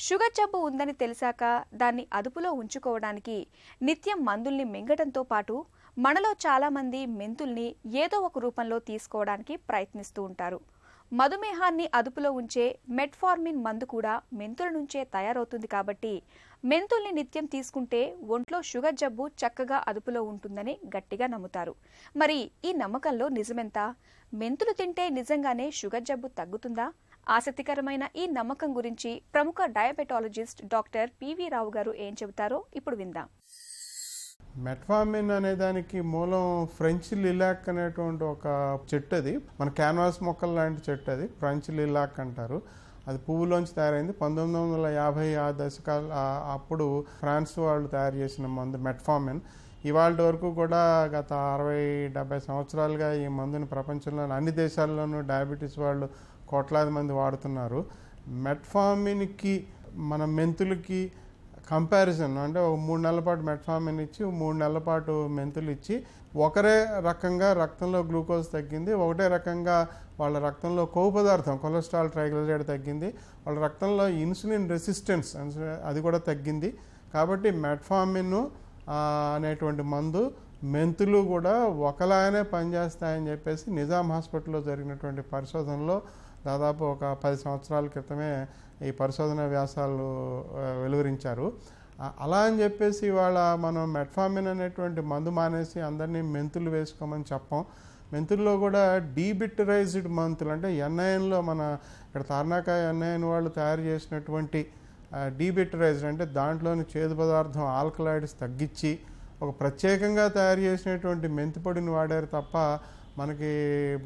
Sugar జబ్బు ఉందని తెలిసాక దాన్ని అదుపులో ఉంచుకోవడానికి నిత్యం మందుల్ని మింగటంతో పాటు మనలో చాలామంది మెంతుల్ని ఏదో ఒక రూపంలో తీసుకోవడానికి ప్రయత్నిస్తూ ఉంటారు. మధుమేహాన్ని అదుపులో ఉంచే మెట్ఫార్మిన్ మందు కూడా మెంతుల నుంచే తయారవుతుంది కాబట్టి మెంతుల్ని నిత్యం తీసుకుంటే ఒంట్లో షుగర్ జబ్బు చక్కగా అదుపులో ఉంటుందని గట్టిగా నమ్ముతారు. మరి ఈ నమ్మకంలో నిజమెంత? మెంతులు తింటే నిజంగానే షుగర్ జబ్బు తగ్గుతుందా? ఆసక్తికరమైన ఈ నమ్మకం గురించి ప్రముఖ డయాబెటాలజిస్ట్ డాక్టర్ పివి రావు గారు ఏం చెబుతారో ఇప్పుడు విందాం. మెట్ఫార్మిన్ అనే దానికి మూలం ఫ్రెంచ్ లిలాక్ అనేటువంటి ఒక చెట్టు. అది మన క్యాన్వాస్ మొక్కల లాంటి చెట్టు. అది ఫ్రెంచ్ లిలాక్ అంటారు. అది పువ్వులోంచి తయారైంది. 1950 ఆ దశకాల అప్పుడు ఫ్రాన్స్ వాళ్ళు తయారు చేసిన మందు మెట్ఫార్మిన్. ఇవాళ వరకు కూడా గత 60-70 సంవత్సరాలుగా ఈ మందుని ప్రపంచంలోని అన్ని దేశాల్లోనూ డయాబెటీస్ వాళ్ళు కోట్లాది మంది వాడుతున్నారు. మెట్ఫార్మిన్కి మన మెంతులకి కంపారిజన్ అంటే ఒక 3 నెలల పాటు మెట్ఫార్మిన్ ఇచ్చి 3 నెలల పాటు మెంతులు ఇచ్చి ఒకరే రకంగా రక్తంలో గ్లూకోజ్ తగ్గింది, ఒకటే రకంగా వాళ్ళ రక్తంలో కొవ్వు పదార్థం కొలెస్ట్రాల్ ట్రైగ్లిజరైడ్ తగ్గింది, వాళ్ళ రక్తంలో ఇన్సులిన్ రెసిస్టెన్స్ అది కూడా తగ్గింది. కాబట్టి మెట్ఫార్మిన్ అనేటువంటి మందు మెంతులు కూడా ఒకలాగానే పనిచేస్తాయని చెప్పేసి నిజాం హాస్పిటల్లో జరిగినటువంటి పరిశోధనలో దాదాపు ఒక 10 సంవత్సరాల క్రితమే ఈ పరిశోధన వ్యాసాలు వెలువరించారు. అలా అని చెప్పేసి ఇవాళ మనం మెట్ఫార్మిన్ అనేటువంటి మందు మానేసి అందరినీ మెంతులు వేసుకోమని చెప్పం. మెంతుల్లో కూడా డీబిటరైజ్డ్ మెంతులు అంటే ఎన్ఐఎన్లో మన ఇక్కడ తార్నాకాయ ఎన్ఐఎన్ వాళ్ళు తయారు చేసినటువంటి డీబిటరైజ్డ్ అంటే దాంట్లోని చేదు పదార్థం ఆల్కలాయిడ్స్ తగ్గించి ఒక ప్రత్యేకంగా తయారు చేసినటువంటి మెంతి పొడిని వాడారు తప్ప మనకి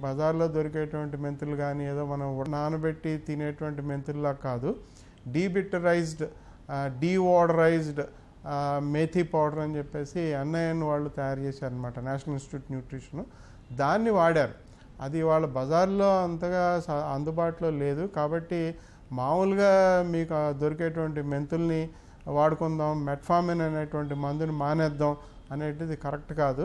బజార్లో దొరికేటువంటి మెంతులు కానీ ఏదో మనం నానబెట్టి తినేటువంటి మెంతుల్లా కాదు. డీబిటరైజ్డ్ డీవాడరైజ్డ్ మేథీ పౌడర్ అని చెప్పేసి ఎన్ఐఎన్ వాళ్ళు తయారు చేశారనమాట, నేషనల్ ఇన్స్టిట్యూట్ న్యూట్రిషన్. దాన్ని వాడారు. అది వాళ్ళ బజార్లో అంతగా అందుబాటులో లేదు. కాబట్టి మామూలుగా మీకు దొరికేటువంటి మెంతుల్ని వాడుకుందాం, మెట్ఫార్మిన్ అనేటువంటి మందుని మానేద్దాం అనేటిది కరెక్ట్ కాదు.